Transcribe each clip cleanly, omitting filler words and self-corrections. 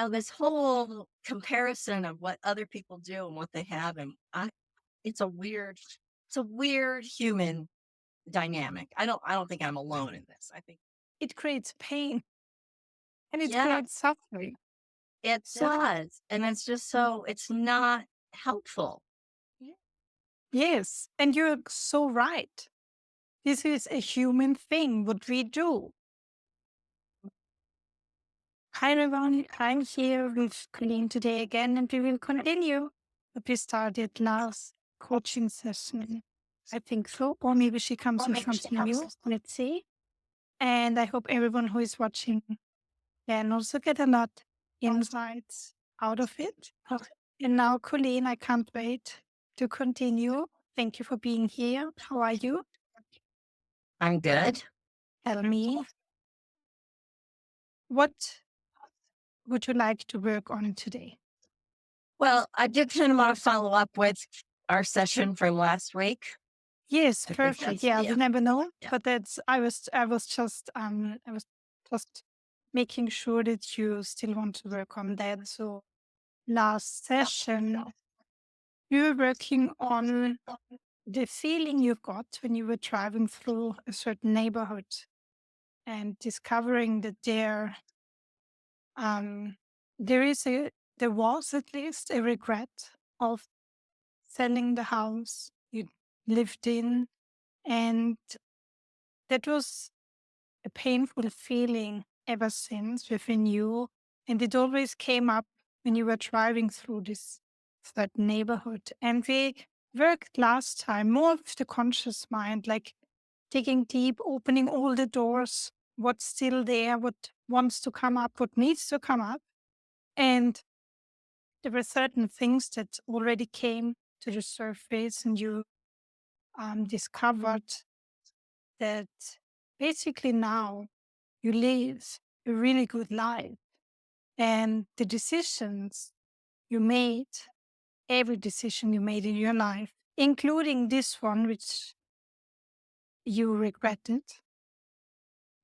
this whole comparison of what other people do and what they have, and it's a weird human dynamic. I don't think I'm alone in this. I think, It creates pain and it yeah, creates suffering. it does, and it's just so it's not helpful. Yeah. Yes. And you're so right. This is a human thing, what we do. Hi, everyone. I'm here with Colleen today again, and we will continue what we started last coaching session. I think so. Or maybe she comes with something new. Let's see. And I hope everyone who is watching can also get a lot insights out of it. And now, Colleen, I can't wait to continue. Thank you for being here. How are you? I'm good. Tell me, what would you like to work on today? Well, I did kind of want to follow up with our session from last week. Yes, I think perfect. that's Yeah, we never know, yeah. but that's I was just making sure that you still want to work on that. So last session, you were working on the feeling you got when you were driving through a certain neighborhood and discovering that um there is a there was at least a regret of selling the house you lived in, and that was a painful feeling ever since within you. And it always came up when you were driving through this that neighborhood. And we worked last time more with the conscious mind, like digging deep, opening all the doors, what's still there, what wants to come up, what needs to come up. And there were certain things that already came to the surface, and you discovered that basically now you live a really good life. And the decisions you made, every decision you made in your life, including this one, which you regretted,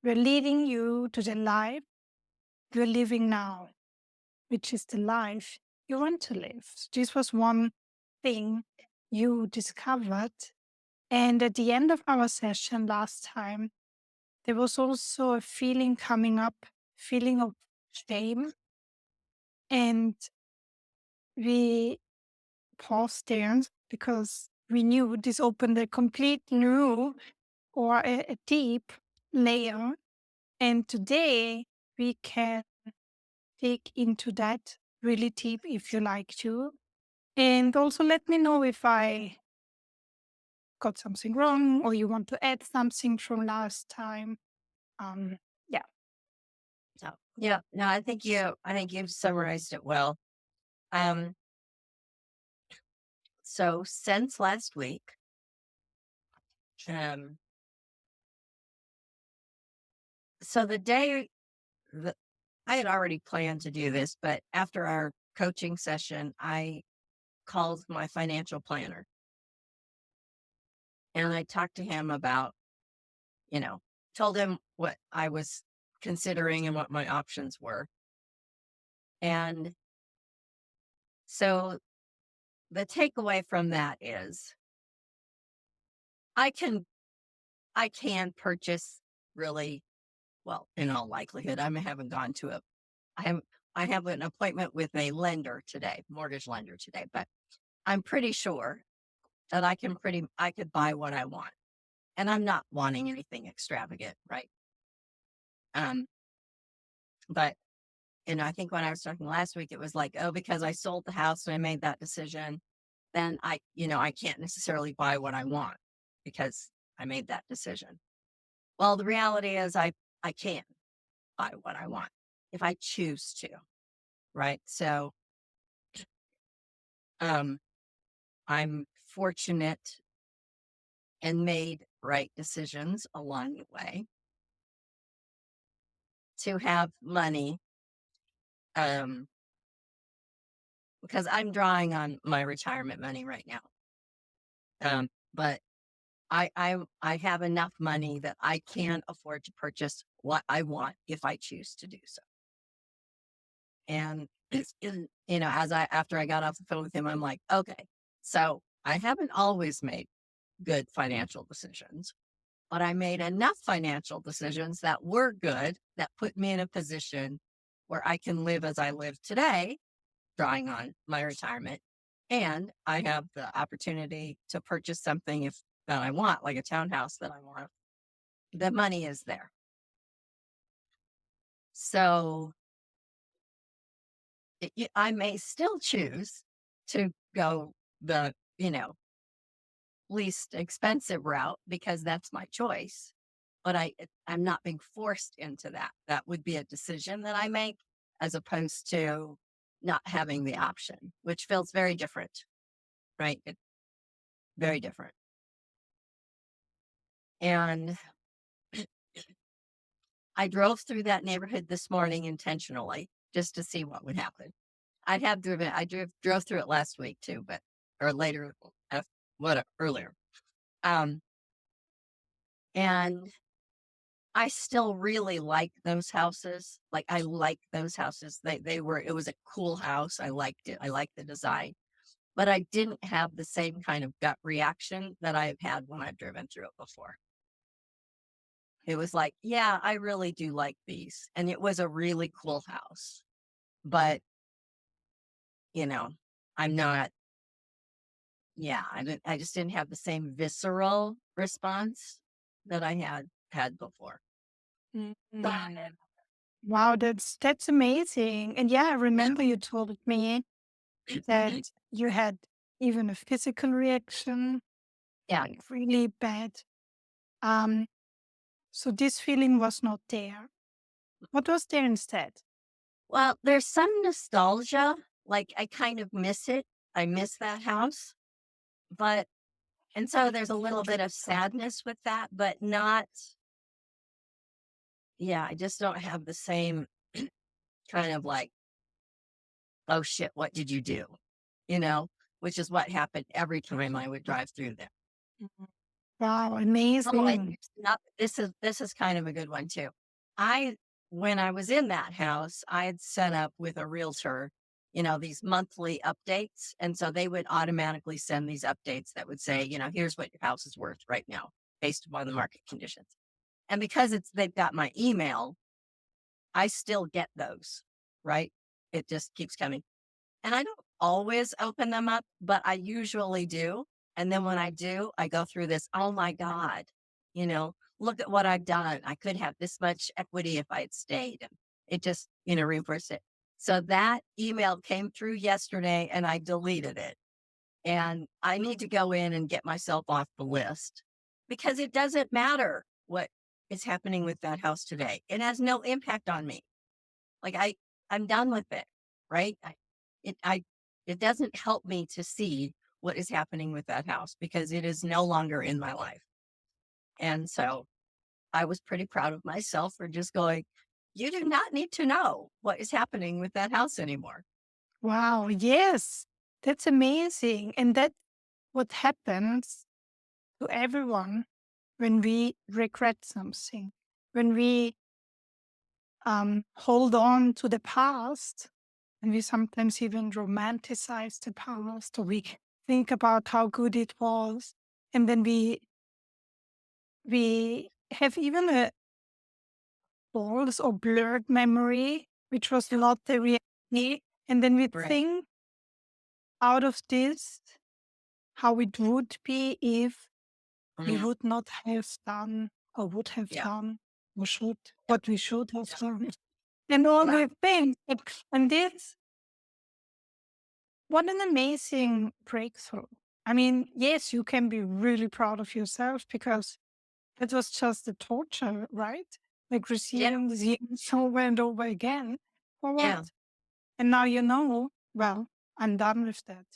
were leading you to the life you're living now, which is the life you want to live. So this was one thing you discovered. And at the end of our session last time, there was also a feeling coming up, feeling of shame. And we paused there because we knew this opened a complete new or a deep layer. And today we can dig into that really deep if you like to. And also let me know if I got something wrong or you want to add something from last time. Yeah. So yeah, no, I think you've summarized it well. Um, so since last week, um, so the day that I had already planned to do this, but after our coaching session, I called my financial planner and I talked to him about, you know, told him what I was considering and what my options were. And so the takeaway from that is I can I can purchase really well, in all likelihood. I haven't gone to a I haven't I have an appointment with a lender today, mortgage lender today, but I'm pretty sure that I could buy what I want. And I'm not wanting anything extravagant, right? Um, but I think when I was talking last week, it was like, oh, because I sold the house and I made that decision, then I can't necessarily buy what I want because I made that decision. Well, the reality is I can buy what I want if I choose to, right? So um I'm fortunate and made right decisions along the way to have money um because I'm drawing on my retirement money right now. But I have enough money that I can afford to purchase what I want if I choose to do so. And, after I got off the phone with him, I'm like, okay, so I haven't always made good financial decisions, but I made enough financial decisions that were good that put me in a position where I can live as I live today, drawing on my retirement. And I have the opportunity to purchase something if that I want, like a townhouse that I want. The money is there. So I may still choose to go the, least expensive route because that's my choice. But I'm not being forced into that. That would be a decision that I make as opposed to not having the option, which feels very different, right? Very different. And I drove through that neighborhood this morning intentionally just to see what would happen. I drove through it last week too, but or later, what earlier. Um, and I still really like those houses. Like I like those houses. It was a cool house. I liked it. I liked the design, but I didn't have the same kind of gut reaction that I've had when I've driven through it before. It was like, yeah, I really do like these. And it was a really cool house, but you know, I'm not, yeah, I just didn't have the same visceral response that I had before. Mhm. Wow, that's amazing. And yeah, I Yeah. remember you told me that you had even a physical reaction, Yeah. like really bad. Um, so this feeling was not there. What was there instead? Well, there's some nostalgia, like, I kind of miss it. I miss that house, but and so there's a little bit of sadness with that, but not yeah, I just don't have the same kind of like, "Oh, shit, what did you do?" You know? Which is what happened every time I would drive through there. Mhm. Wow, Oh, and amazing. here's not this is kind of a good one too. I When I was in that house, I had set up with a realtor, these monthly updates. And so they would automatically send these updates that would say, here's what your house is worth right now based upon the market conditions. And because they've got my email, I still get those, right? It just keeps coming. And I don't always open them up, but I usually do. And then when I do, I go through this, oh my God, look at what I've done. I could have this much equity if I had stayed. And it just, reinforced it. So that email came through yesterday and I deleted it. And I need to go in and get myself off the list because it doesn't matter what is happening with that house today. It has no impact on me. Like I'm done with it, right? It I it doesn't help me to see what is happening with that house because it is no longer in my life. And so I was pretty proud of myself for just going, you do not need to know what is happening with that house anymore. Wow, yes. That's amazing. And that what happens to everyone when we regret something, when we hold on to the past, and we sometimes even romanticize the past, or we think about how good it was, and then we have even a false or blurred memory, which was not the reality, and then we Right. think out of this how it would be if we Mhm. would not have done or would have Yeah. done or should Yeah. what we should have done and all Right. the things. And this, what an amazing breakthrough. I mean, yes, you can be really proud of yourself because it was just a torture, right? Like Yeah. receiving these emails over and over again. For Yeah. what? And now you know, well, I'm done with that.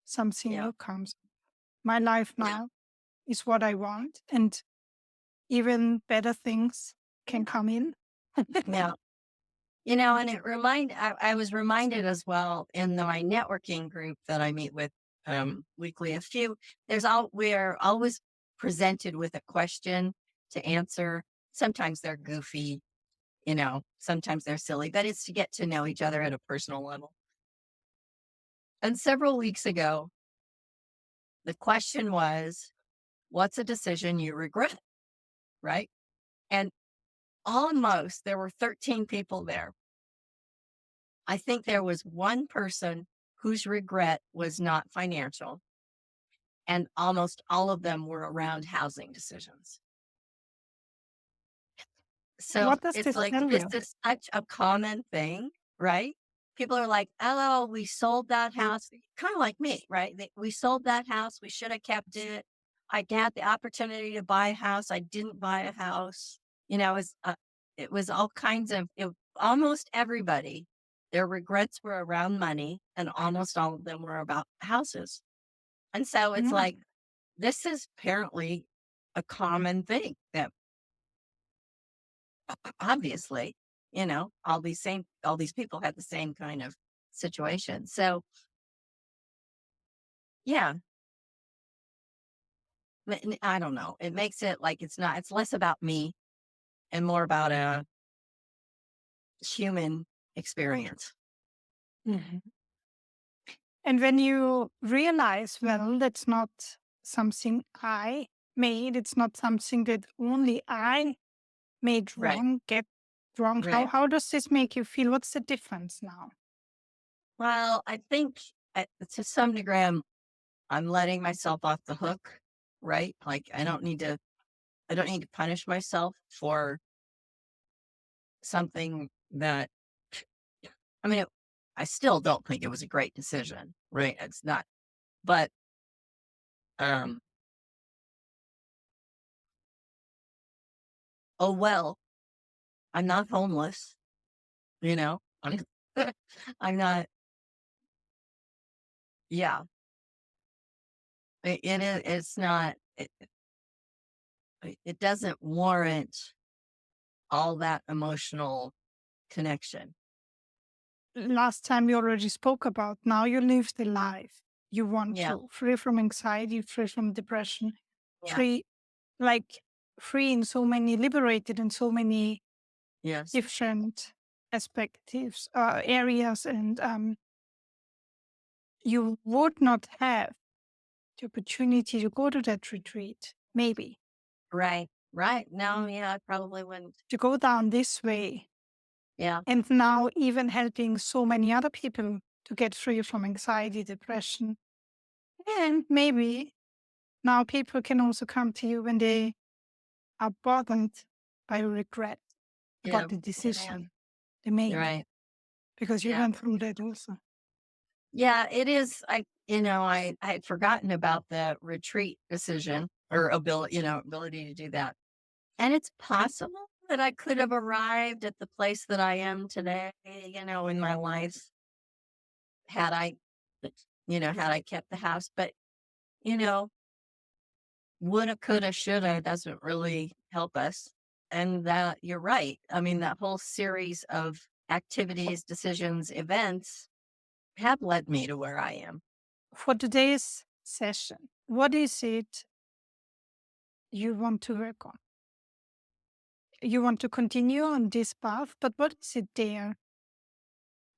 Something Yeah. new comes. My life Yeah. now is what I want. And even better things can come in. Yeah. And I was reminded as well in my networking group that I meet with weekly. We're always presented with a question to answer. Sometimes they're goofy, Sometimes they're silly, but it's to get to know each other at a personal level. And several weeks ago, the question was, what's a decision you regret? Right. And almost there were 13 people there. I think there was one person whose regret was not financial, and almost all of them were around housing decisions. So What does it's this like, tell this you? is such a common thing, right? People are like, oh, we sold that house. Kind of like me, right? We sold that house. We should have kept it. I had the opportunity to buy a house. I didn't buy a house. It was all kinds of, almost everybody. Their regrets were around money, and almost all of them were about houses. And so it's Mm. like, this is apparently a common thing that obviously, all these people had the same kind of situation. So yeah, I don't know. It makes it like it's less about me and more about a human experience. Mhm. And when you realize, well, that's not something I made, it's not something that only I made Right. wrong, get wrong, Right. how does this make you feel? What's the difference now? Well, I think to some degree, I'm letting myself off the hook. Right. Like I don't need to punish myself for something that, I mean, I still don't think it was a great decision. Right. It's not, but, um, oh, well, I'm not homeless, you know? I'm I'm not, yeah, it's not, it doesn't warrant all that emotional connection. Last time we already spoke about, now you live the life you want Yeah, to, free from anxiety, free from depression, yeah, free, like free in so many, liberated in so many yes, different perspectives, areas, and you would not have the opportunity to go to that retreat, maybe right, right. No, yeah, I probably wouldn't. to go down this way, Yeah, and now even helping so many other people to get free from anxiety, depression, and maybe now people can also come to you when they are bothered by regret yeah, about the yeah, decision they you're made right. because you Yeah, went through that also. yeah, it is. I had forgotten about the retreat decision or ability to do that. And it's possible that I could have arrived at the place that I am today, in my life had I, had I kept the house. But, you know, woulda, coulda, shoulda doesn't really help us. And that you're right. I mean, that whole series of activities, decisions, events have led me to where I am. For today's session, what is it you want to work on? You want to continue on this path, but what is it there?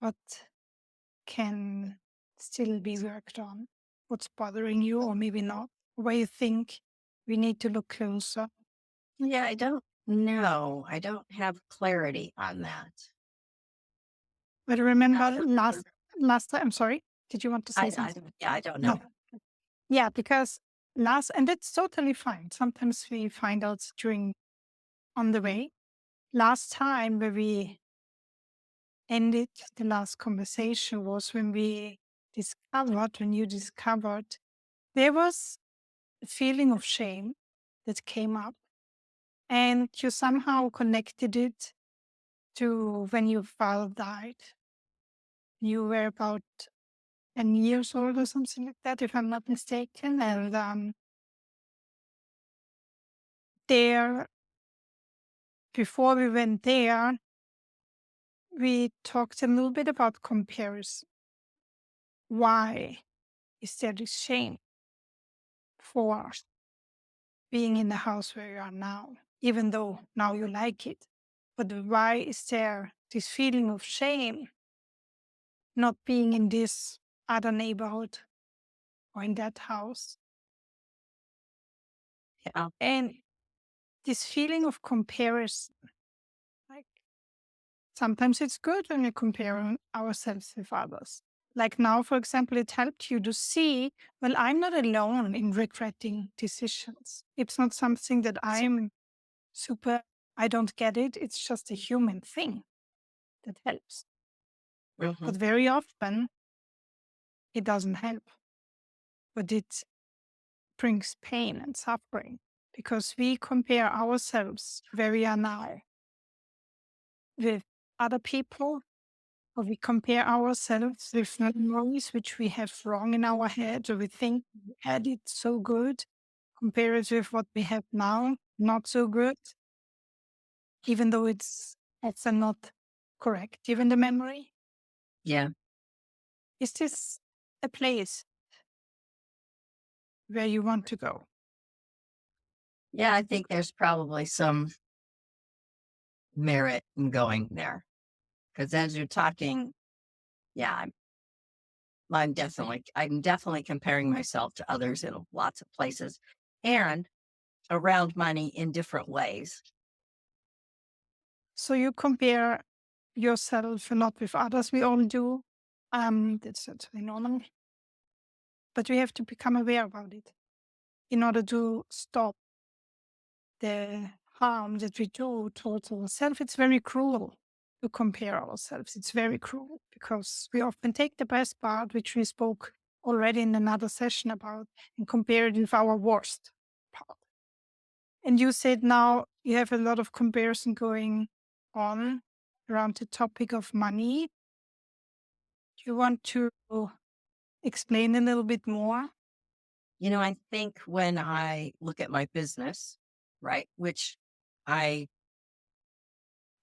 What can still be worked on? What's bothering you, or maybe not? Where you think we need to look closer? Yeah, I don't know. I don't have clarity on that. But remember last time. I'm sorry. Did you want to say something? I don't No. know. Yeah, because and that's totally fine. Sometimes we find out during on the way. Last time where we ended the last conversation was when you discovered there was a feeling of shame that came up, and you somehow connected it to when your father died. You were about 10 years old or something like that, if I'm not mistaken. And there, before we went there, we talked a little bit about comparison. Why is there this shame for being in the house where you are now, even though now you like it? But why is there this feeling of shame not being in this other neighborhood or in that house? Yeah. And this feeling of comparison, like sometimes it's good when we compare ourselves with others. Like now, for example, it helped you to see, well, I'm not alone in regretting decisions. It's not something that I'm super, I don't get it. It's just a human thing that helps. Hmm. But very often it doesn't help, but it brings pain and suffering because we compare ourselves where we are now with other people, or we compare ourselves with memories which we have wrong in our head, or we think we had it so good, compare it with what we have now, not so good, even though it's not correct given the memory. Yeah. Is this a place where you want to go? Yeah. I think there's probably some merit in going there because as you're talking, yeah, I'm definitely comparing myself to others in lots of places and around money in different ways. So you compare yourself not with others. We all do. That's certainly normal. But we have to become aware about it in order to stop the harm that we do towards ourselves. It's very cruel to compare ourselves. It's very cruel because we often take the best part, which we spoke already in another session about, and compare it with our worst part. And you said now you have a lot of comparison going on around the topic of money. Do you want to explain a little bit more? I think when I look at my business, right, which I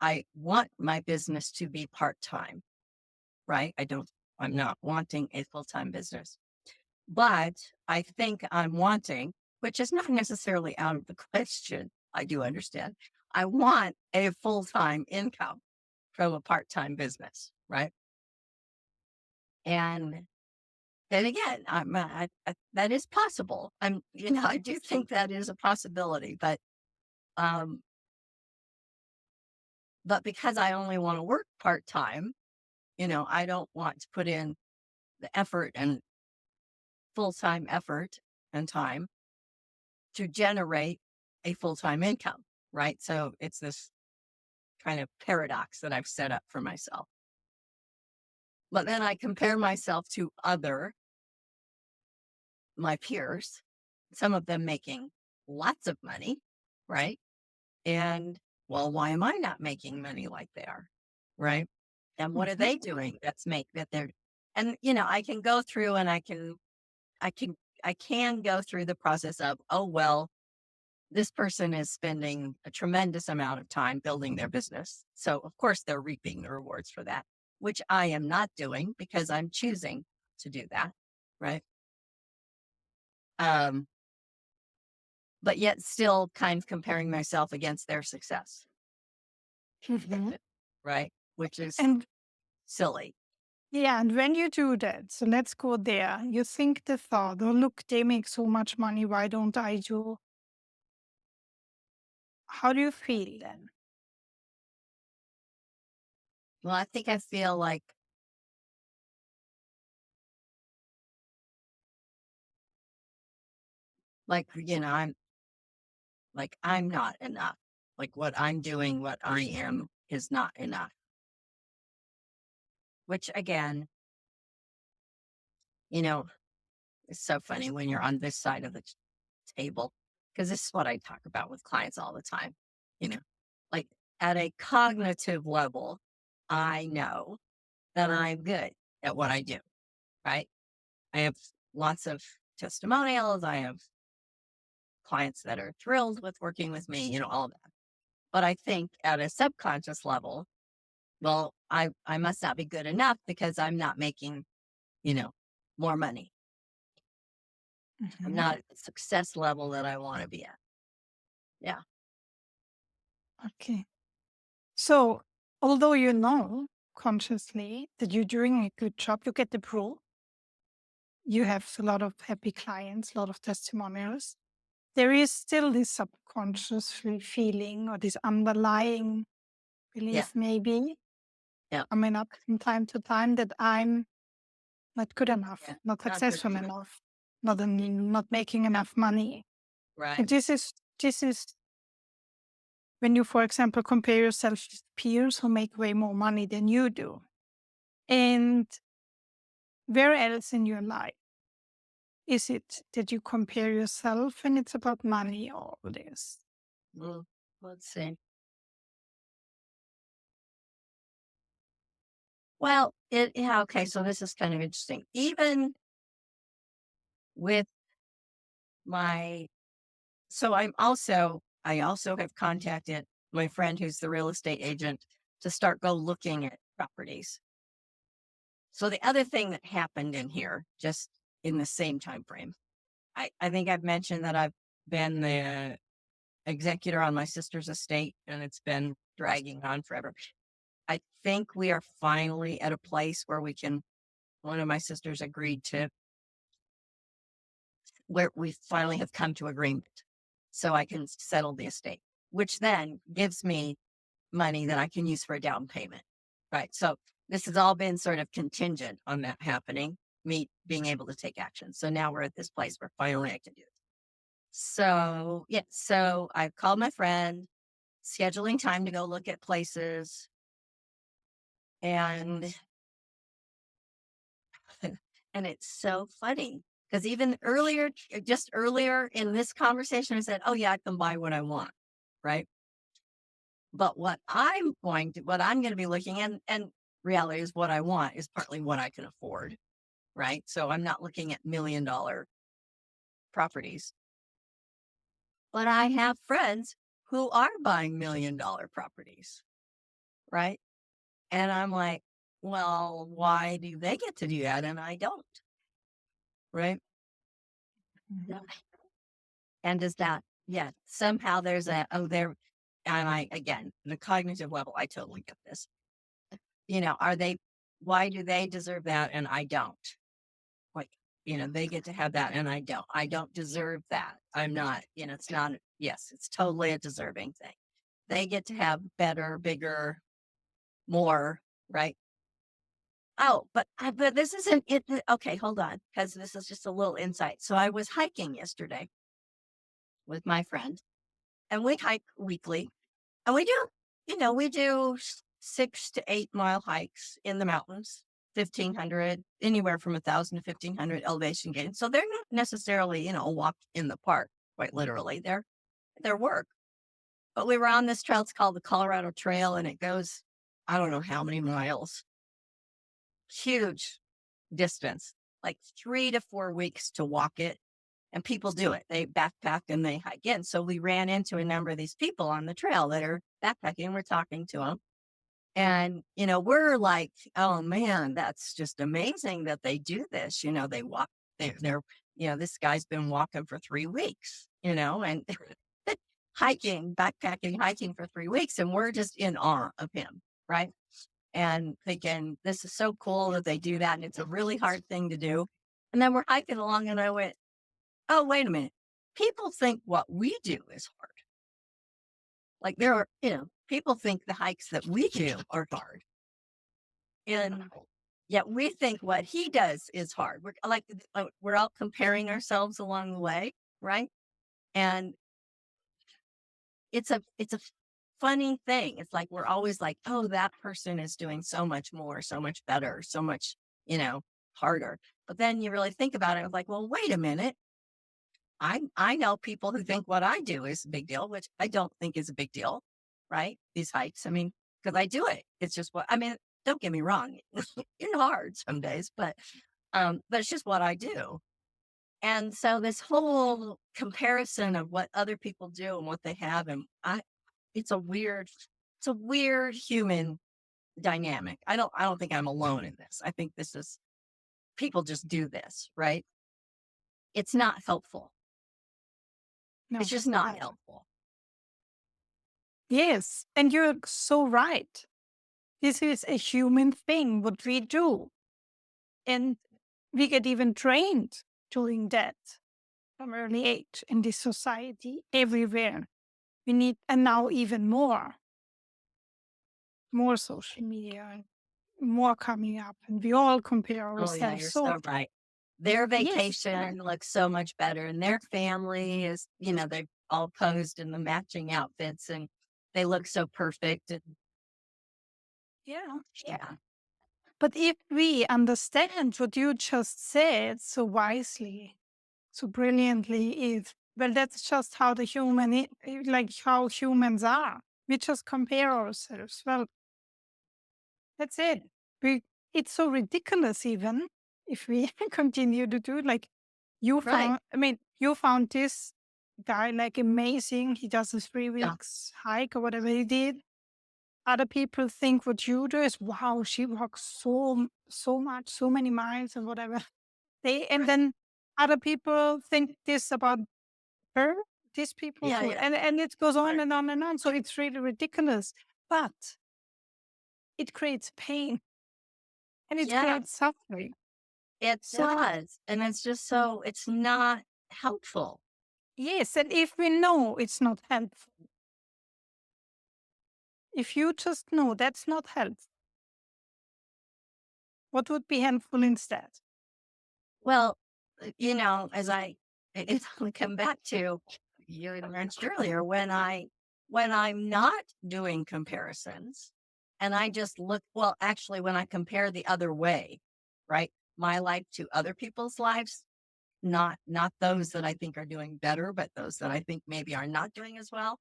I want my business to be part-time, right? I'm not wanting a full-time business. But I think I'm wanting, which is not necessarily out of the question. I do understand. I want a full-time income from a part-time business, right? And then again, that is possible. I do think that is a possibility, um, but because I only want to work part-time, I don't want to put in the effort and full-time effort and time to generate a full-time income, right? So it's this kind of paradox that I've set up for myself. But then I compare myself to my peers, some of them making lots of money, right? And well, why am I not making money like they are? Right. And what are Mhm. they doing that they're, and I can go through and I can, I can go through the process of, oh, well, this person is spending a tremendous amount of time building their business. So of course they're reaping the rewards for that, which I am not doing because I'm choosing to do that. Right. Um, but yet still kind of comparing myself against their success. Mhm. Right. Which is And silly. yeah, and when you do that, so let's go there. You think the thought, oh, look, they make so much money. Why don't I do? How do you feel then? Well, I think I feel I'm not enough. Like what I'm doing, what I am is not enough. Which again, you know, it's so funny when you're on this side of the table because this is what I talk about with clients all the time. You know, like at a cognitive level, I know that I'm good at what I do, right? I have lots of testimonials. I have clients that are thrilled with working with me, all that. But I think at a subconscious level, well, I must not be good enough because I'm not making, you know, more money. I'm Mhm. not at the success level that I want to be at. Yeah. Okay. So, although you know consciously that you're doing a good job, you get the proof, you have a lot of happy clients, a lot of testimonials. There is still this subconscious feeling or this underlying Yeah. belief, maybe Yeah. coming up from time to time that I'm not good enough, Yeah. not Not good successful enough. enough, not making enough money. Right. And this is when you, for example, compare yourself with peers who make way more money than you do. And where else in your life is it that you compare yourself and it's about money or this? Well, let's see. Well, yeah, okay, so this is kind of interesting. Even with my so I also have contacted my friend who's the real estate agent to start go looking at properties. So the other thing that happened in here, just in the same time frame, I think I've mentioned that I've been the executor on my sister's estate and it's been dragging on forever. I think we are finally at a place where we can one of my sisters agreed to where we finally have come to agreement so I can settle the estate, which then gives me money that I can use for a down payment. Right. So this has all been sort of contingent on that happening, me being able to take action. So now we're at this place where finally I can do it. So, yeah. So I've called my friend, scheduling time to go look at places. And and it's so funny because even earlier, just earlier in this conversation, I said, "Oh yeah, I can buy what I want." Right. But what I'm going to be looking and reality is what I want is partly what I can afford. Right. So I'm not looking at $1 million properties, but I have friends who are buying $1 million properties. Right. And I'm like, well, why do they get to do that and I don't? Right. Yeah. And does that, yeah, somehow there's there, and again, the cognitive level, I totally get this. Are they, why do they deserve that and I don't? Like, they get to have that and I don't. I don't deserve that. I'm not, it's not, yes, it's totally a deserving thing. They get to have better, bigger, more, right? Oh, but this isn't it. Okay, hold on, because this is just a little insight. So I was hiking yesterday with my friend, and we hike weekly. And we do 6 to 8 mile hikes in the mountains, 1,500, anywhere from 1,000 to 1,500 elevation gains. So they're not necessarily, a walk in the park, quite literally. They're work. But we were on this trail. It's called the Colorado Trail, and it goes, I don't know how many miles, huge distance, like 3 to 4 weeks to walk it. And people do it. They backpack and they hike in. So we ran into a number of these people on the trail that are backpacking. We're talking to them. And, we're like, oh man, that's just amazing that they do this. They walk, they're, this guy's been walking for 3 weeks, and backpacking, hiking for 3 weeks. And we're just in awe of him. Right. And thinking, this is so cool that they do that. And it's a really hard thing to do. And then we're hiking along and I went, oh, wait a minute. People think what we do is hard. Like there are, people think the hikes that we do are hard. And yet we think what he does is hard. We're all comparing ourselves along the way, right? And it's a funny thing. It's like we're always like, oh, that person is doing so much more, so much better, so much, harder. But then you really think about it, it's like, well, wait a minute. I know people who think what I do is a big deal, which I don't think is a big deal, right? These hikes. I mean, because I do it. It's just what I mean, don't get me wrong. It's hard some days, but it's just what I do. And so this whole comparison of what other people do and what they have, and it's a weird human dynamic. I don't think I'm alone in this. I think this is people just do this, right? It's not helpful. It's No. just not helpful. Yes. And you're so right. This is a human thing, what we do. And we get even trained doing that from early age in this society everywhere. We need, and now even more social media and more coming up, and we all compare Oh, yeah, ourselves. you're So, so right. Their yes, vacation looks so much better, and their family is, they've all posed in the matching outfits, and they look so perfect. And yeah. yeah, But if we understand what you just said so wisely, so brilliantly, is well, that's just how the like how humans are. We just compare ourselves. Well, that's it. We it's so ridiculous even if we continue to do it. Like right. you found this guy like amazing. He does a three Yeah, weeks hike or whatever he did. Other people think what you do is wow, she walks so much, so many miles and whatever. And right. then other people think this about her, these people Yeah, too. yeah, And it goes on right. and on and on. So it's really ridiculous. But it creates pain and it Yeah, creates suffering. it So does. And it's just it's not helpful. yes, and if we know it's not helpful, if you just know that's not helpful, what would be helpful instead? Well, as it's going to come back to you had mentioned earlier, when I'm not doing comparisons and I just look, well, actually, when I compare the other way, right? My life to other people's lives, not those that I think are doing better, but those that I think maybe are not doing as well,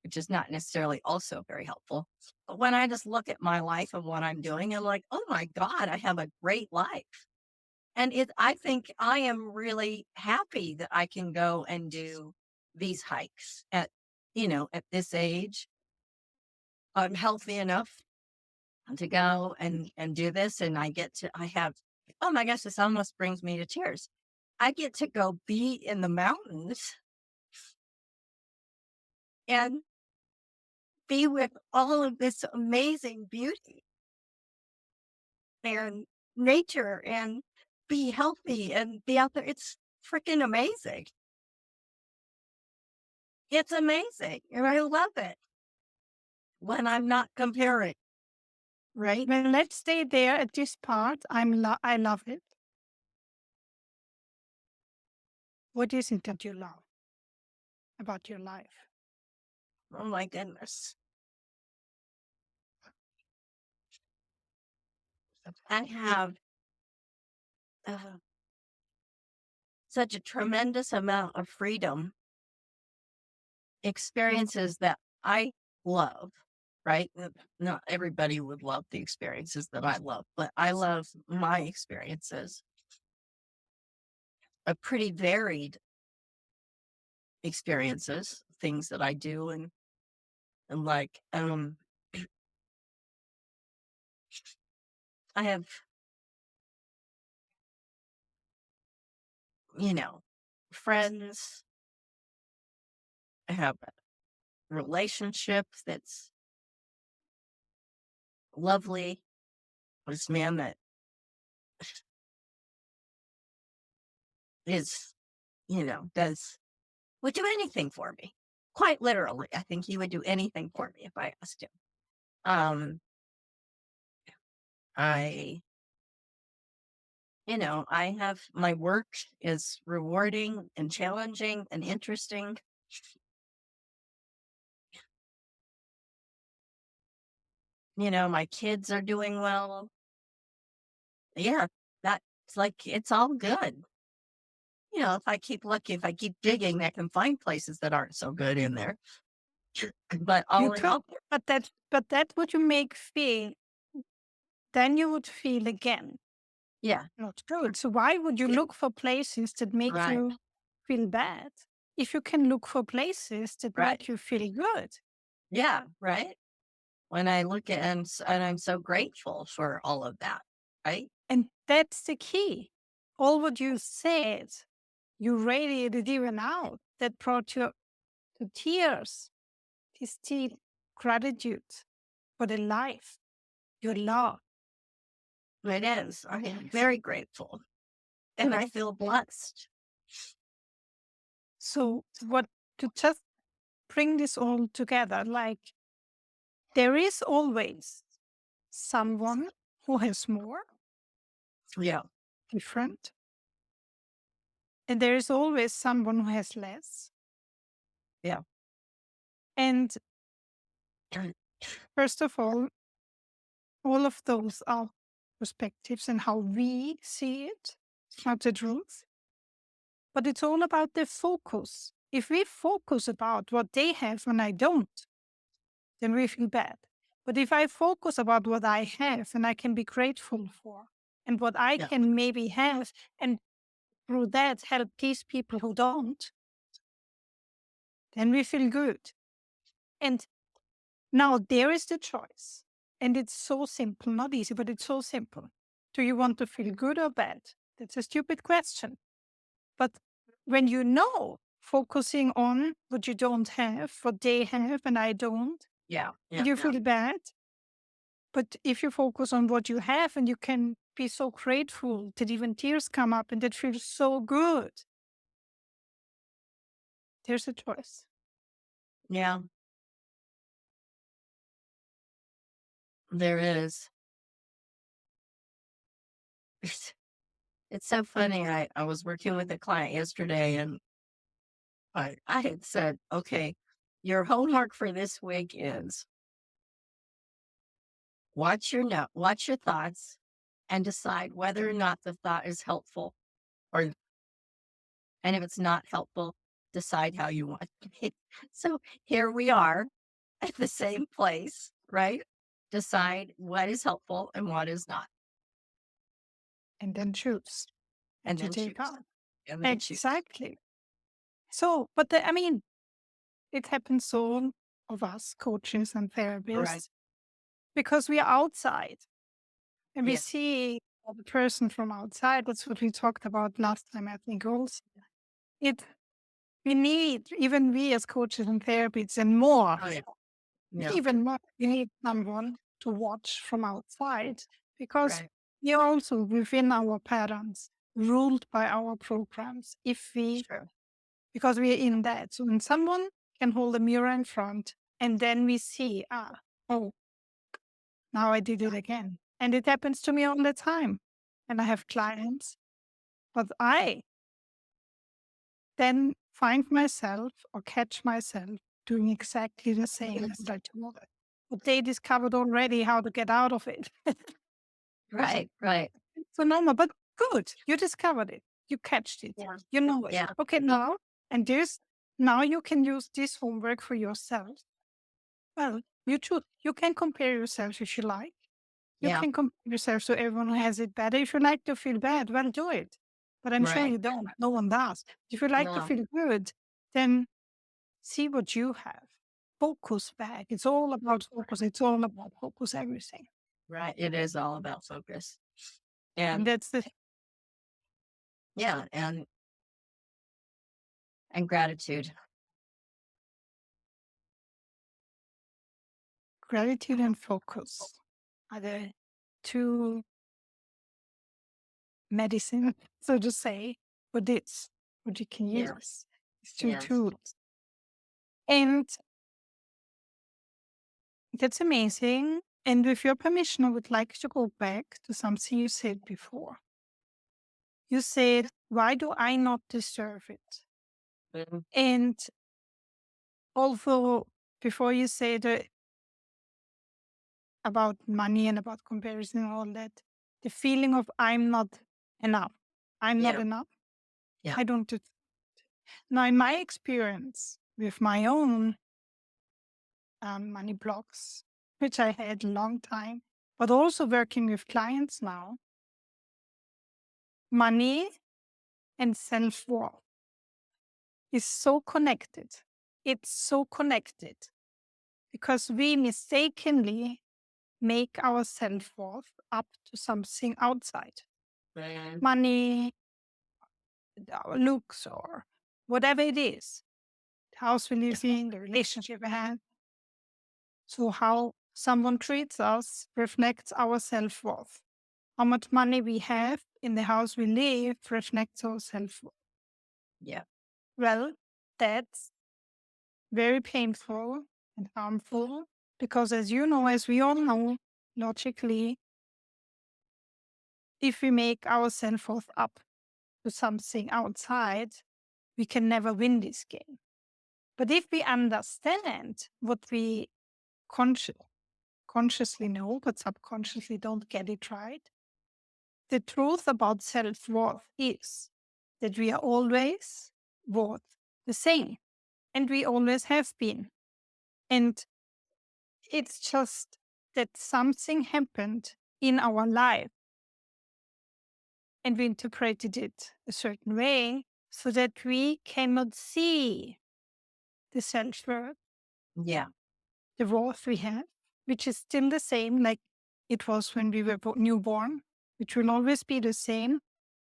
which is not necessarily also very helpful. But when I just look at my life and what I'm doing, I'm like, oh my God, I have a great life. And I think I am really happy that I can go and do these hikes at this age. I'm healthy enough to go and do this. And I have, oh my gosh, this almost brings me to tears. I get to go be in the mountains and be with all of this amazing beauty and nature and be healthy and be out there. It's freaking amazing. It's amazing. And I love it. When I'm not comparing, right? Well, let's stay there at this part. I love it. What is it that you love about your life? Oh my goodness. I have uh, such a tremendous amount of freedom, experiences that I love, right? Not everybody would love the experiences that I love, but I love my experiences, a pretty varied experiences, things that I do and like, I have, you know, friends, I have a relationship that's lovely. This man that is, does would do anything for me. Quite literally. I think he would do anything for me if I asked him. Um, I, I have my work is rewarding and challenging and interesting. My kids are doing well. Yeah, that's like it's all good. If I keep looking, if I keep digging, I can find places that aren't so good in there. But You all in could, all, but that would you make feel. Then you would feel again yeah, not good. So why would you look for places that make right, you feel bad if you can look for places that right. make you feel good? Yeah, right. When I look at and I'm so grateful for all of that, right? And that's the key. All what you said, you radiated even out. That brought you to tears. These tears. gratitude for the life you love. It is. I am very grateful and I feel blessed. So, what to just bring this all together, like there is always someone who has more, Yeah. different, and there is always someone who has less. Yeah. And first of all of those are perspectives and how we see it. It's not the truth, but it's all about the focus. If we focus about what they have and I don't, then we feel bad. But if I focus about what I have and I can be grateful for, and what I Yeah. can maybe have, and through that help these people who don't, then we feel good. And now there is the choice. And it's so simple, not easy, but it's so simple. Do you want to feel good or bad? That's a stupid question. But when you know, focusing on what you don't have, what they have and I don't, Yeah. and Yeah. you Yeah. feel bad. But if you focus on what you have and you can be so grateful that even tears come up and that feels so good, there's a choice. Yeah. There is. It's so funny. I was working with a client yesterday and I had said, okay, your homework for this week is watch your thoughts and decide whether or not the thought is helpful or and if it's not helpful, decide how you want it. So here we are at the same place, right? Decide what is helpful and what is not, And then choose what and to then take choose. on. And then choose. Exactly. So, but I mean, it happens to all of us, coaches and Right. therapists, because we are outside and we Yeah. see the person from outside. That's what we talked about last time, I think, also. It we need, even we as coaches and therapists and more, Oh, yeah. Yeah. even more, we need someone to watch from outside because Right. we are also within our patterns, ruled by our programs. If we, Sure. because we are in that. So when someone can hold a mirror in front and then we see, oh, now I did it again. And it happens to me all the time. And I have clients, but I then find myself or catch myself doing exactly the same as I do. But they discovered already how to get out of it. Right. Right. So normal, but good. You discovered it. You catched it. Yeah. You know it. Yeah. Okay, now, and this, now you can use this homework for yourself. Well, you choose. You can compare yourself if you like. You Yeah. can compare yourself to everyone who has it better. If you like to feel bad, well, do it. But I'm sure Right. you don't. No one does. If you like to No. feel good, then see what you have. Focus back. It's all about focus. It's all about focus, everything. Right. It is all about focus. And And that's the yeah, and gratitude. gratitude and focus are the two medicine, so to say, for this, what you can Yeah. use. These two Yes. tools. And that's amazing. And with your permission, I would like to go back to something you said before. You said, why do I not deserve it? Mhm. And although before you said about money and about comparison and all that, the feeling of I'm not enough. I'm not Yeah. enough. Yeah. I don't do. Now, in my experience with my own money blocks, which I had a long time, but also working with clients now, money and self worth is so connected. It's so connected because we mistakenly make our self worth up to something outside Mhm. money, our looks, or whatever it is, the house we live in, the relationship we have. So, how someone treats us reflects our self worth. How much money we have in the house we live reflects our self worth. Yeah. Well, that's very painful and harmful because, as you know, as we all know, logically, if we make our self worth up to something outside, we can never win this game. But if we understand what we consci- consciously know, but subconsciously don't get it right, the truth about self worth is that we are always worth the same, and we always have been. And it's just that something happened in our life and we interpreted it a certain way so that we cannot see the self worth, Yeah. the worth we have, which is still the same like it was when we were newborn, which will always be the same,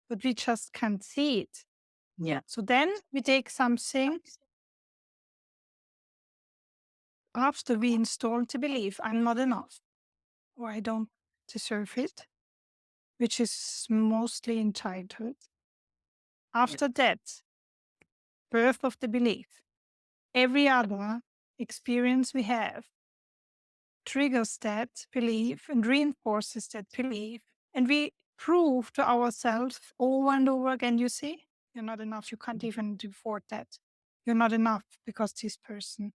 but we just can't see it. Yeah. So then we take something after we install the belief I'm not enough or I don't deserve it, which is mostly in childhood. Yeah. After that, birth of the belief, every other experience we have triggers that belief and reinforces that belief. And we prove to ourselves over and over again, you see, you're not enough. You can't even afford that. You're not enough because this person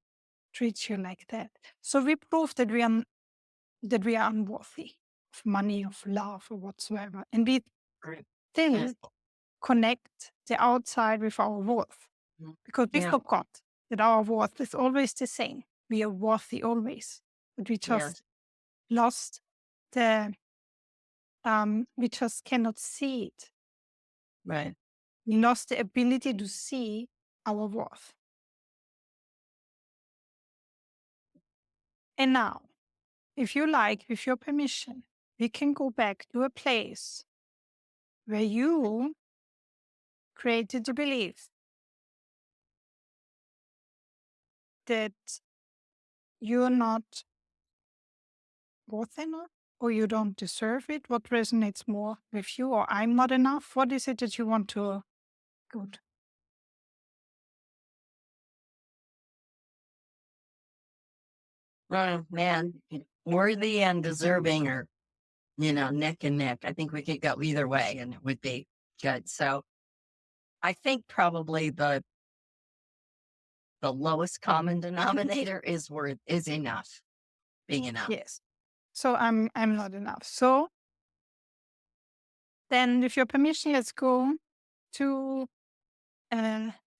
treats you like that. So we prove that we are unworthy of money, of love, or whatsoever. And we Great. still connect the outside with our worth Mm. because we Yeah. forgot that our worth is always the same. We are worthy always, but we Yeah. just lost the, we just cannot see it. Right. We lost the ability to see our worth. And now, if you like, with your permission, we can go back to a place where you created the belief that you're not worth enough or you don't deserve it. What resonates more with you? Or I'm not enough? What is it that you want to? Good. Oh, man, worthy and deserving are, neck and neck. I think we could go either way and it would be good. So I think probably the lowest common denominator is enough, being enough. Yes. So I'm not enough. So then, with your permission, let's go to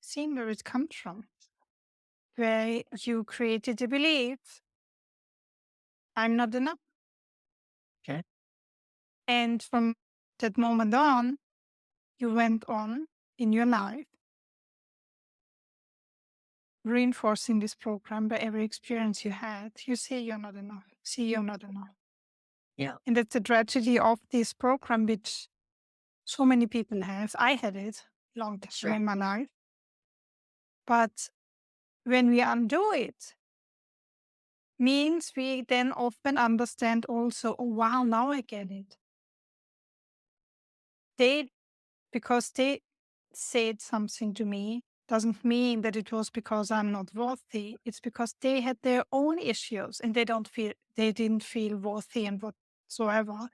seeing where it comes from, where you created the belief I'm not enough, Okay. and from that moment on, you went on in your life reinforcing this program by every experience you had. You say you're not enough. See, you're not enough. Yeah. And that's the tragedy of this program, which so many people have. I had it long time Sure. in my life. But when we undo it, means we then often understand also, oh wow, now I get it. They because they said something to me doesn't mean that it was because I'm not worthy. It's because they had their own issues and they didn't feel worthy and whatsoever.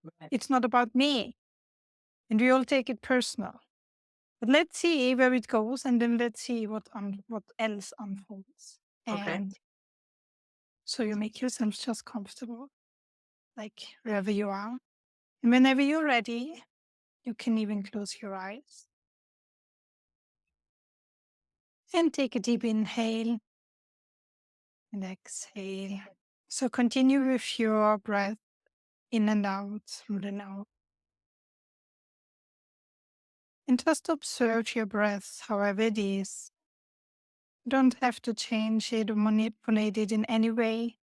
Right. It's not about me. And we all take it personal. But let's see where it goes and then let's see what else unfolds. Okay. And so you make yourself just comfortable, like wherever you are. And whenever you're ready, you can even close your eyes and take a deep inhale and exhale. So continue with your breath in and out through the nose. And just observe your breath however it is. You don't have to change it or manipulate it in any way.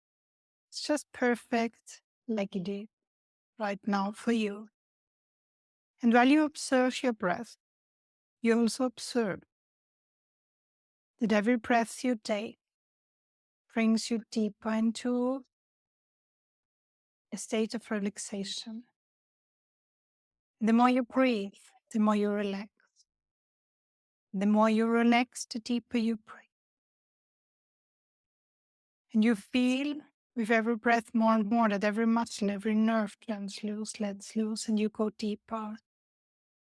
It's just perfect like it is right now for you. And while you observe your breath, you also observe that every breath you take brings you deeper into a state of relaxation. The more you breathe, the more you relax. The more you relax, the deeper you breathe. And you feel with every breath more and more that every muscle, every nerve turns loose, lets loose, and you go deeper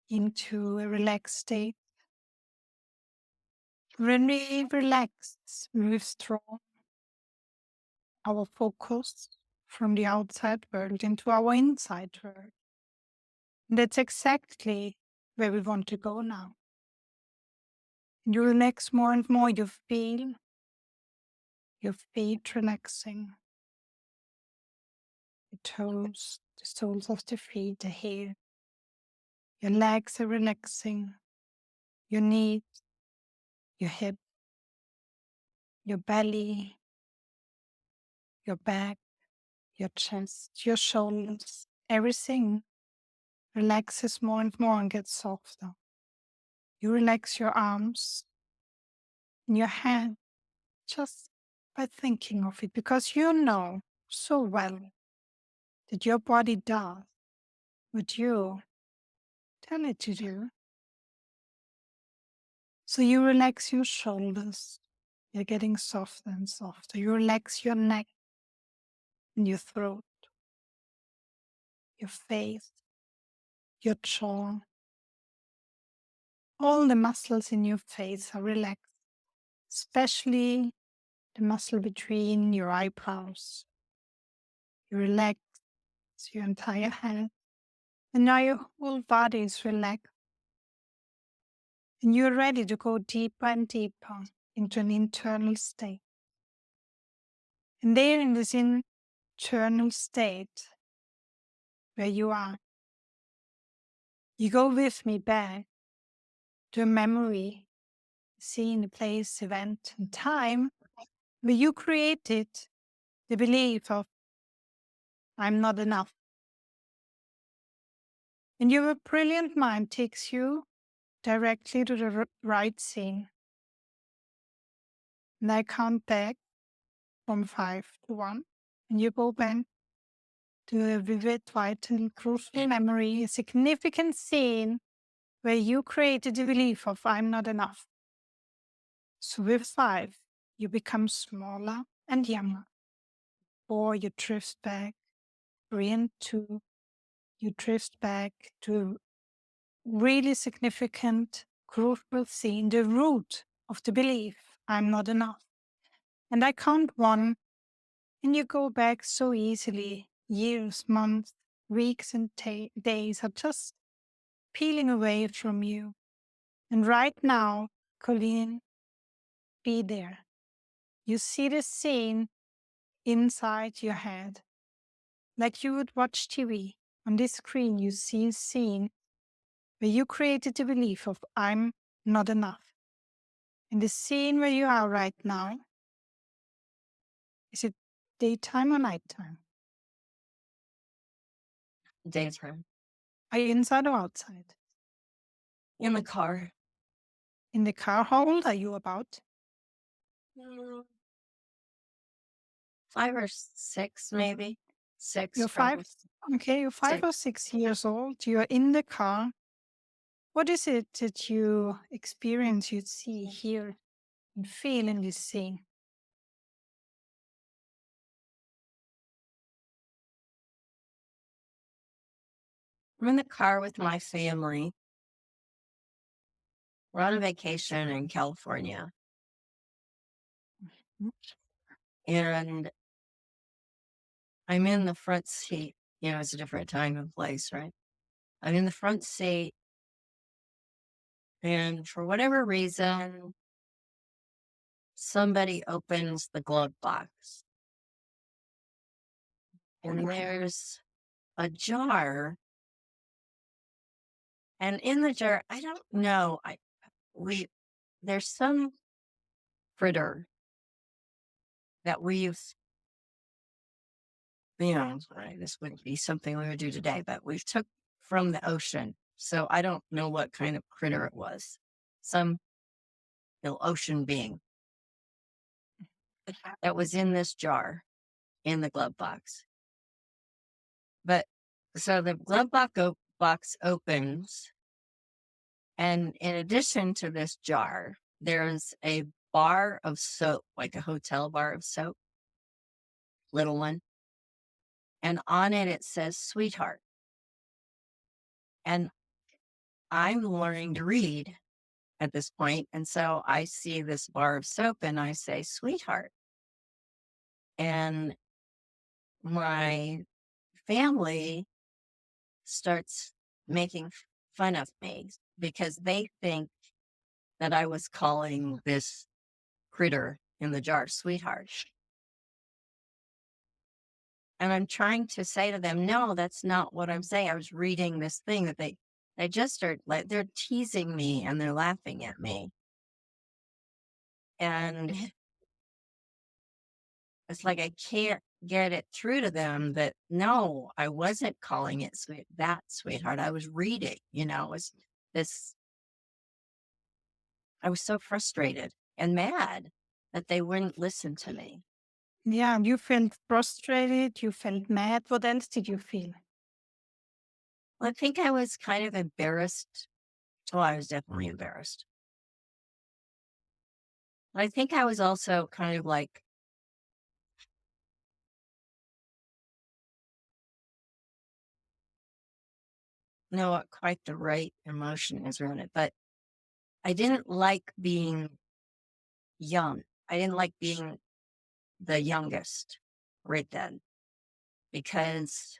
into a relaxed state. When we relax, we withdraw our focus from the outside world into our inside world. And that's exactly where we want to go now. And you relax more and more, you feel your feet relaxing, the toes, the soles of the feet, the hair. Your legs are relaxing, your knees, your hip, your belly, your back, your chest, your shoulders. Everything relaxes more and more and gets softer. You relax your arms and your hand just by thinking of it because you know so well that your body does what you tell it to do. So you relax your shoulders. You're getting softer and softer. You relax your neck and your throat, your face, your jaw. All the muscles in your face are relaxed, especially the muscle between your eyebrows. You relax your entire head, and now your whole body is relaxed. And you're ready to go deeper and deeper into an internal state. And there in this internal state where you are, you go with me back to a memory, scene, a place, event, and time where you created the belief of I'm not enough. And your brilliant mind takes you directly to the right scene. And I count back from 5 to 1. And you go back to a vivid, vital, crucial memory, a significant scene where you created the belief of I'm not enough. So with 5, you become smaller and younger. 4, you drift back. 3 and 2, you drift back to really significant, crucial scene, the root of the belief I'm not enough. And I count 1, and you go back so easily. Years, months, weeks, and days are just peeling away from you. And right now, Colleen, be there. You see the scene inside your head. Like you would watch TV. On this screen, you see a scene where you created the belief of I'm not enough. In the scene where you are right now, is it daytime or nighttime? Daytime. Are you inside or outside? In the car. In the car, how old are you about? Mm, 5 or 6, maybe. 6, You're 5? probably. Okay, you're 5 or 6. 6 years old. You're in the car. What is it that you experience, you see, hear, and feel in this scene? I'm in the car with my family. We're on a vacation in California. Mm. And I'm in the front seat. You know, it's a different time and place, right? I'm in the front seat. And for whatever reason, somebody opens the glove box. And there's a jar. And in the jar, I don't know. There's some critter that we've, right, this wouldn't be something we would do today, but we've took from the ocean. So I don't know what kind of critter it was. Some ocean being. that was in this jar in the glove box. But so the box opens, and in addition to this jar, there's a bar of soap, like a hotel bar of soap, little one. And on it, it says sweetheart. And I'm learning to read at this point, and so I see this bar of soap and I say, sweetheart. And my family starts making fun of me because they think that I was calling this critter in the jar sweetheart. And I'm trying to say to them, no, that's not what I'm saying. I was reading this thing that they just start like they're teasing me and they're laughing at me. And it's like I can't get it through to them that no, I wasn't calling it sweetheart. I was reading, it was this. I was so frustrated and mad that they wouldn't listen to me. Yeah, you felt frustrated, you felt mad. What else did you feel? Well, I think I was kind of embarrassed. Well, I was definitely embarrassed. I think I was also kind of like, what quite the right emotion is around it, but I didn't like being young. I didn't like being the youngest right then because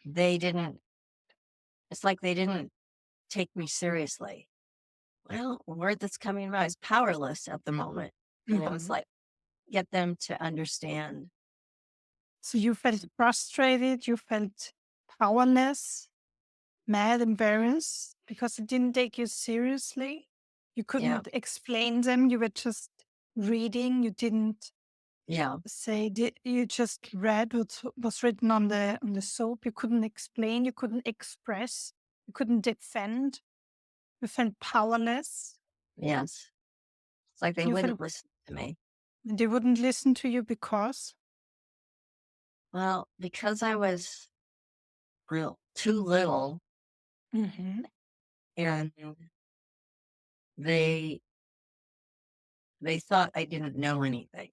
they didn't, it's like they didn't take me seriously. Well, a word that's coming about is powerless at the moment. And it was Mhm. like, get them to understand. So you felt frustrated, you felt powerless, mad, embarrassed because it didn't take you seriously. You Yeah. couldn't explain them. You were just reading. You didn't Yeah. say. You just read what was written on the soap. You couldn't explain. You couldn't express. You couldn't defend. You felt powerless. Yes. It's like they You felt wouldn't listen to me. they wouldn't listen to you because. Well, because I was too little Mhm. and they they thought I didn't know anything.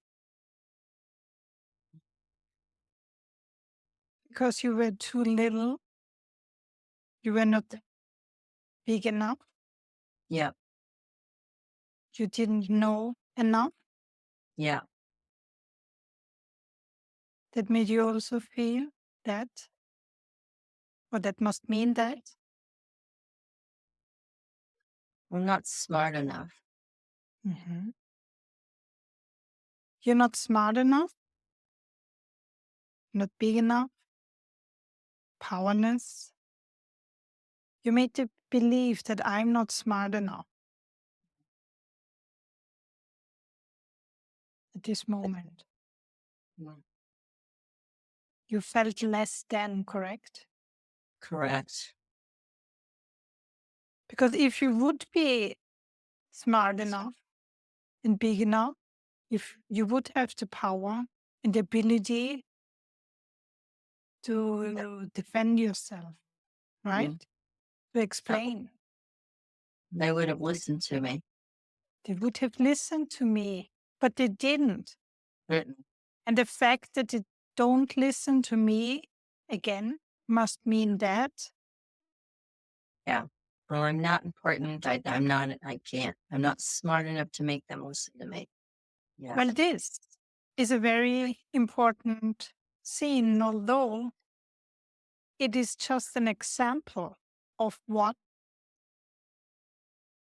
Because you were too little. You were not big enough. Yeah. You didn't know enough. Yeah. That made you also feel that, or that must mean that. I'm not smart enough. Mhm. You're not smart enough, not big enough, powerless. You made the belief that I'm not smart enough at this moment. Mm. You felt less than, correct? Correct. Because if you would be smart enough and big enough, if you would have the power and the ability to defend yourself, right? Mm. To Uh, explain. They would have listened to me. They would have listened to me, but they didn't. Mm. And the fact that they don't listen to me again must mean that, Yeah. Well, I'm not important. I'm not, I can't, I'm not smart enough to make them listen to me. Yeah. well, this is a very important scene, although it is just an example of what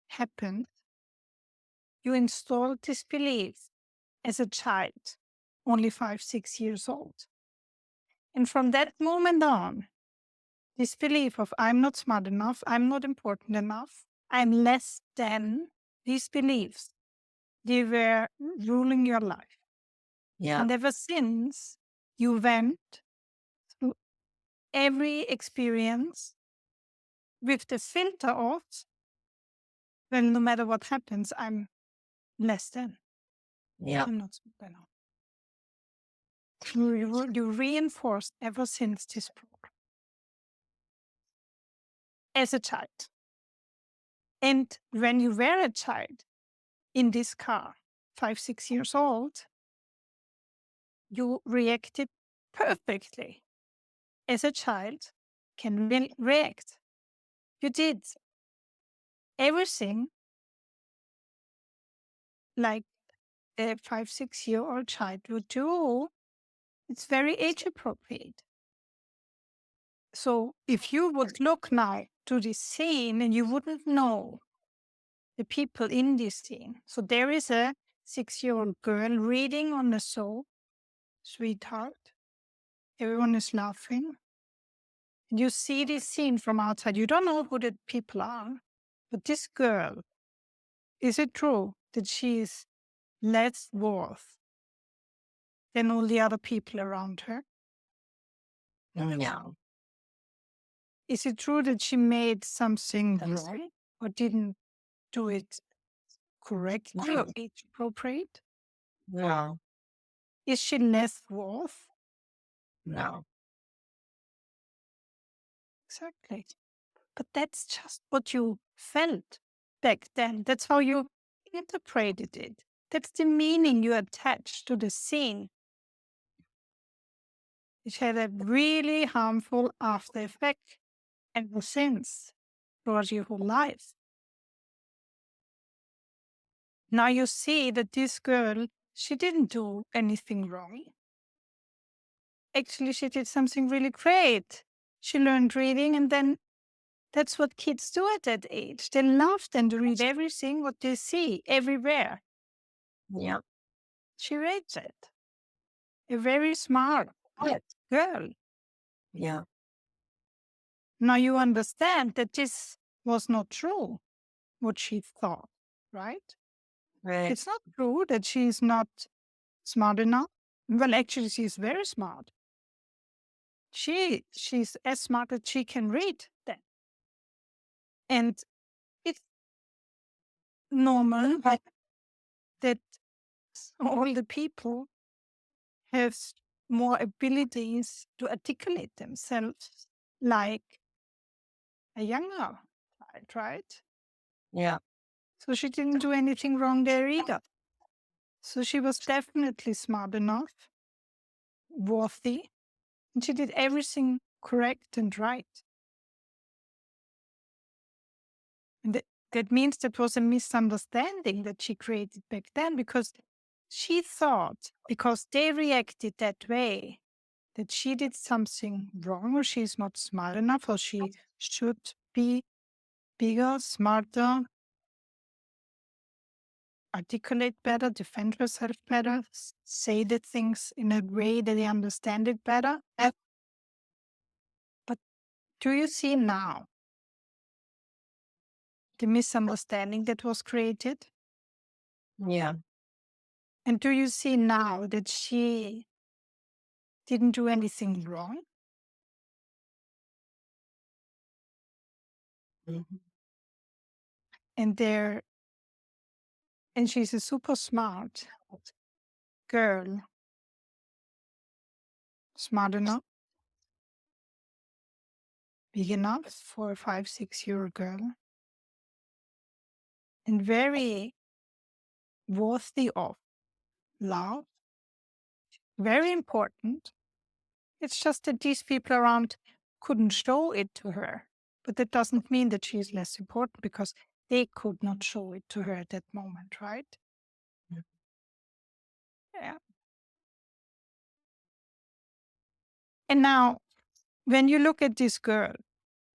happened. You installed this belief as a child, only 5, 6 years old. And from that moment on, this belief of I'm not smart enough, I'm not important enough, I'm less than, these beliefs, they were ruling your life. Yeah. And ever since, you went through every experience with the filter of, well, no matter what happens, I'm less than. Yep. I'm not smart enough. You reinforced ever since this program as a child. And when you were a child in this car, 5, 6 years old, you reacted perfectly. As a child can react. You did everything like a 5, 6 year old child would do. It's very age appropriate. So if you would look now to this scene and you wouldn't know the people in this scene. So there is a 6 year old girl reading on the soap, sweetheart. Everyone is laughing. And you see this scene from outside. You don't know who the people are. But this girl, is it true that she is less worth than all the other people around her? No. Is it true that she made something wrong or didn't do it correctly or No. age appropriate? No. Is she less worth? No. Exactly. But that's just what you felt back then. That's how you interpreted it. That's the meaning you attached to the scene, which had a really harmful after effect ever since throughout your whole life. Now you see that this girl, she didn't do anything wrong. Actually, she did something really great. She learned reading, and then that's what kids do at that age. They love then to read everything what they see everywhere. Yep. She reads it. A very smart girl. Yeah. Now you understand that this was not true, what she thought, right? Right. It's not true that she's not smart enough. Well, actually, she's very smart. She's as smart as she can read then. And it's normal that all the people have more abilities to articulate themselves like a younger child, right? Yeah. So she didn't do anything wrong there either. So she was definitely smart enough, worthy, and she did everything correct and right. And that means that was a misunderstanding that she created back then because she thought, because they reacted that way, that she did something wrong or she's not smart enough or she should be bigger, smarter, articulate better, defend herself better, say the things in a way that they understand it better. But do you see now the misunderstanding that was created? Yeah. And do you see now that she didn't do anything wrong? Mhm. And there, and she's a super smart girl, smart enough, big enough for a 5, 6 year girl, and very worthy of love. Very important. It's just that these people around couldn't show it to her. But that doesn't mean that she's less important because they could not show it to her at that moment, right? Yeah. Yeah. And now, when you look at this girl,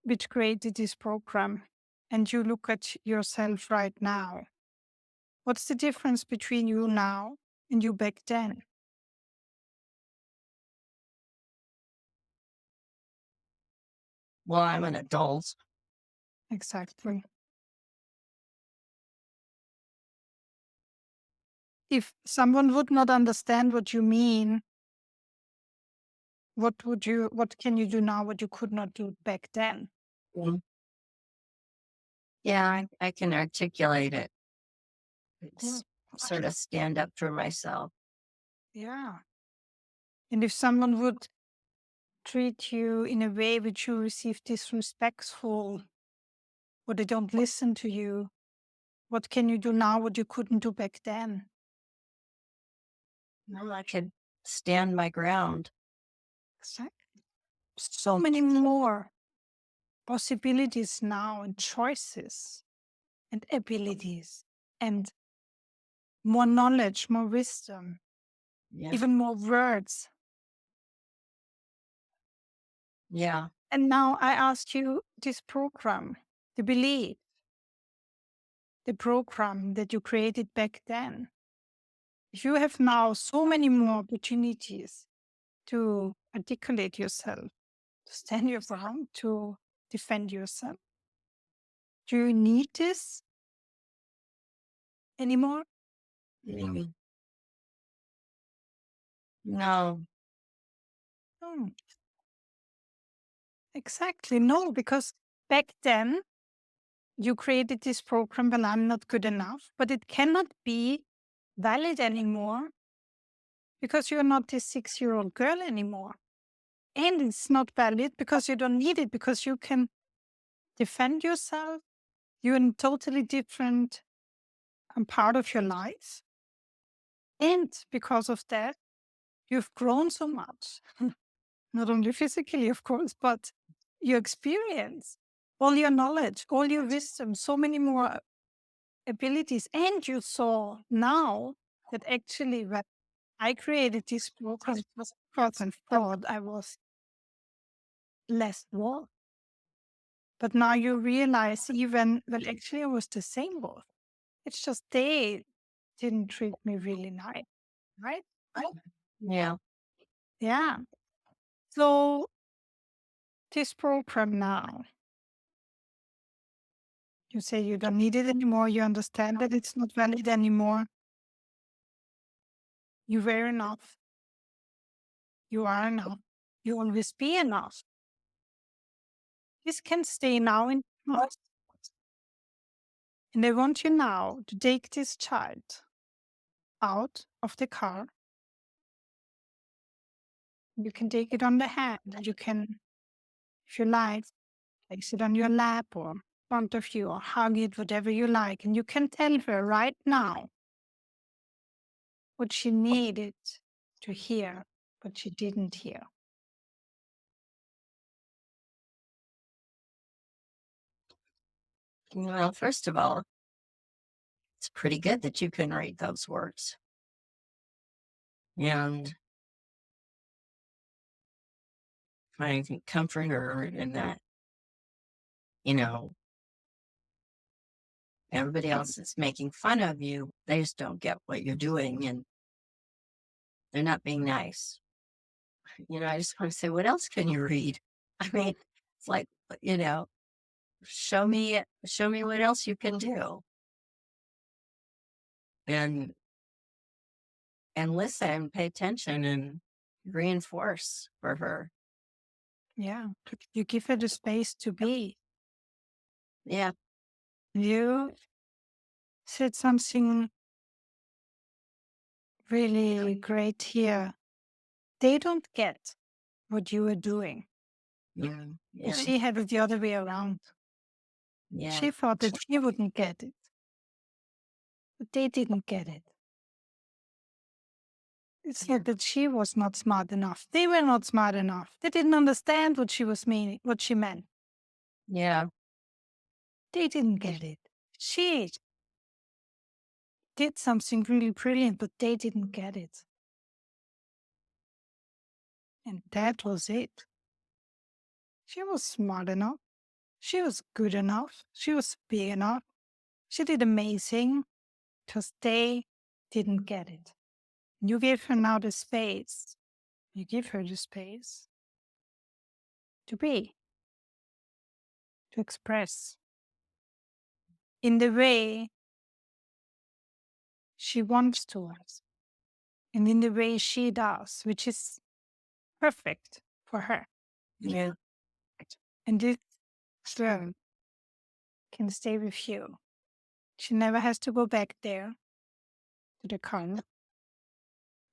which created this program, and you look at yourself right now, what's the difference between you now and you back then? Well, I'm an adult. Exactly. If someone would not understand what you mean, what can you do now what you could not do back then? Mm. Yeah, I can articulate it. Good. It's sort of stand up for myself. Yeah. And if someone would treat you in a way which you receive disrespectful, or they don't listen to you, what can you do now what you couldn't do back then? Well, I could stand my ground. Exactly. So many more possibilities now and choices and abilities and more knowledge, more wisdom, Yeah. even more words. Yeah. And now I ask you this program, the belief, the program that you created back then. If you have now so many more opportunities to articulate yourself, to stand your ground, to defend yourself, do you need this anymore? Mm. No. No, exactly. No, because back then you created this program, well, I'm not good enough, but it cannot be valid anymore because you're not this 6-year old girl anymore. And it's not valid because you don't need it, because you can defend yourself. You're in totally different part of your life. And because of that, you've grown so much, not only physically, of course, but your experience, all your knowledge, all your wisdom, so many more abilities. And you saw now that actually when I created this program, it was because I thought I was less worth. But now you realize even, well, actually I was the same worth. It's just they didn't treat me really nice, right? Yeah. Yeah. So this program now, you say you don't need it anymore. You understand that it's not valid anymore. You were enough. You are enough. You always be enough. This can stay now in us. And I want you now to take this child out of the car. You can take it on the hand. You can, if you like, place it on your lap or in front of you or hug it, whatever you like. And you can tell her right now what she needed to hear, but she didn't hear. Well, first of all, it's pretty good that you can read those words. And I can comfort her in that, you know, everybody else is making fun of you. They just don't get what you're doing and they're not being nice. I just want to say, what else can you read? I mean, it's like, you know, show me what else you can do. And listen, pay attention and reinforce for her. Yeah. You give her the space to be. Yeah. You said something really great here. They don't get what you are doing. Yeah. And Yeah. she had it the other way around. Yeah. She thought that she wouldn't get it, but they didn't get it. It's not that she was not smart enough. They were not smart enough. They didn't understand what she was meaning, what she meant. Yeah. They didn't get it. She did something really brilliant, but they didn't get it. And that was it. She was smart enough. She was good enough. She was big enough. She did amazing, because they didn't get it. You gave her now the space. You give her the space to be, to express in the way she wants to, and in the way she does, which is perfect for her. Yeah. And this girl can stay with you. She never has to go back there. to the current,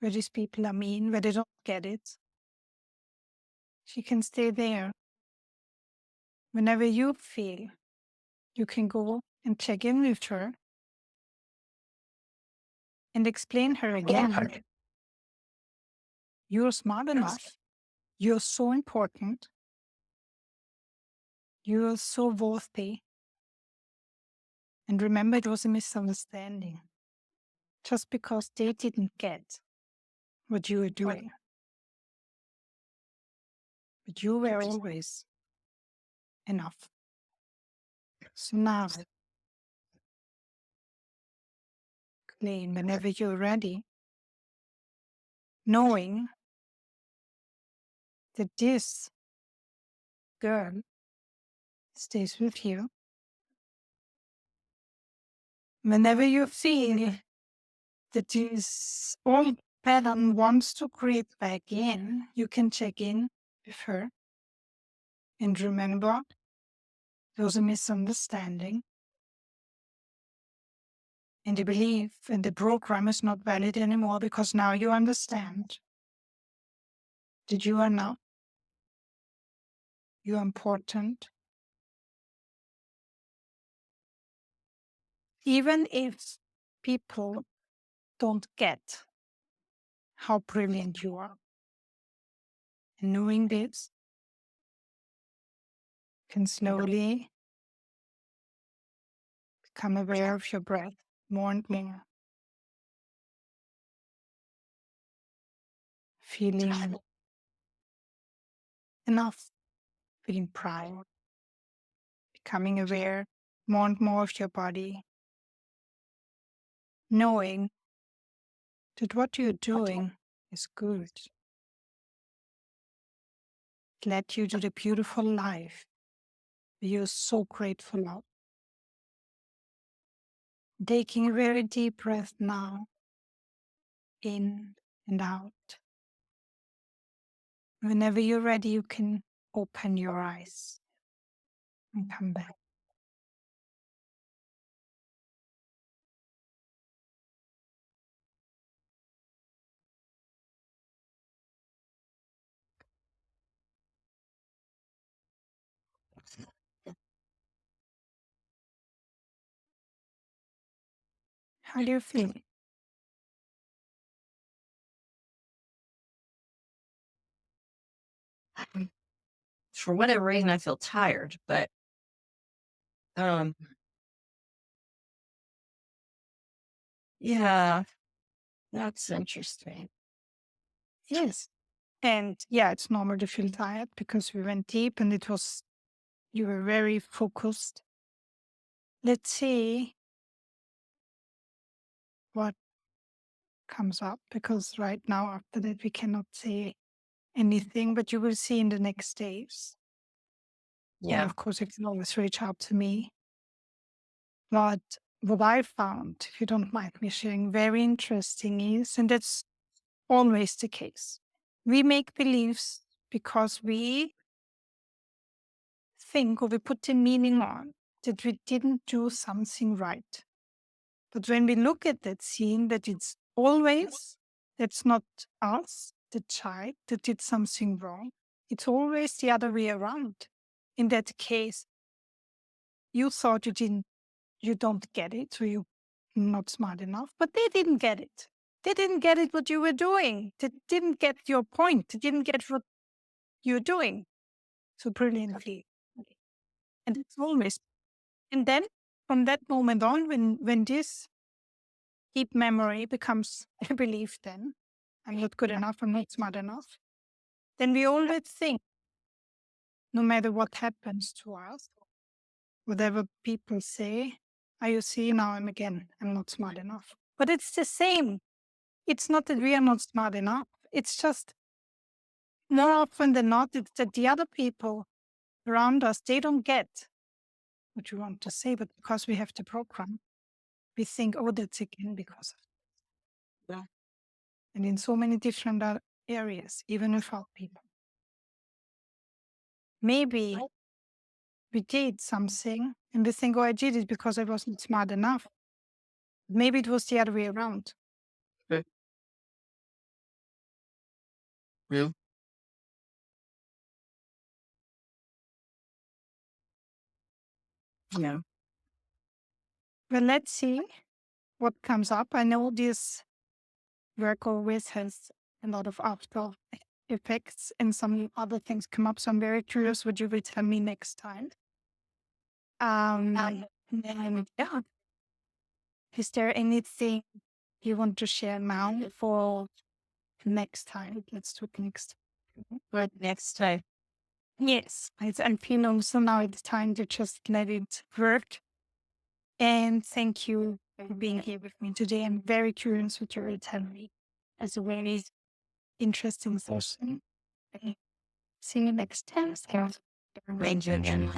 where these people are mean, where they don't get it. She can stay there. Whenever you feel, you can go and check in with her and explain her again. You're smart enough. You're so important. You're so worthy. And remember, it was a misunderstanding. Just because they didn't get what you were doing. But you were always enough. So now, Colleen, whenever you're ready, knowing that this girl stays with you, whenever you feel that this old pattern wants to creep back in, you can check in with her and remember there was a misunderstanding. And the belief and the program is not valid anymore because now you understand that you are not, you are important. Even if people don't get how brilliant you are. And knowing this can slowly become aware of your breath more and more. Feeling enough, feeling proud, becoming aware more and more of your body, knowing that what you're doing is good. It led you to the beautiful life that you're so grateful of. Taking a very deep breath now, in and out. Whenever you're ready, you can open your eyes and come back. How do you feel? For whatever reason, I feel tired, but um, yeah, that's interesting. Yes. And yeah, it's normal to feel tired because we went deep and you were very focused. Let's see what comes up because right now, after that, we cannot say anything, but you will see in the next days. And Yeah, of course, you can always reach out to me. But what I found, if you don't mind me sharing, very interesting is, and that's always the case, we make beliefs because we think or we put a meaning on that we didn't do something right. But when we look at that scene, that it's always, that's not us, the child, that did something wrong. It's always the other way around. In that case, you thought you don't get it, so you're not smart enough, but they didn't get it. They didn't get it what you were doing. They didn't get your point. They didn't get what you're doing so brilliantly. And it's always, and then from that moment on, when this deep memory becomes a belief, then I'm not good enough, I'm not smart enough, then we always think, no matter what happens to us, whatever people say, you see, now I'm not smart enough. But it's the same. It's not that we are not smart enough. It's just more often than not, it's that the other people around us, they don't get what you want to say, but because we have the program, we think, oh, that's again because of that. And in so many different areas, even without people. Maybe we did something and we think, oh, I did it because I wasn't smart enough. Maybe it was the other way around. Yeah. Yeah. But let's see what comes up. I know this work always has a lot of after effects and some other things come up. So I'm very curious what you will tell me next time. And yeah, is there anything you want to share now for next time? Let's do it next. But next time. Yes, I'm feeling so now it's time to just let it work. And thank you for being here with me today. I'm very curious what you will tell me. As a very interesting session. See you next time. Range and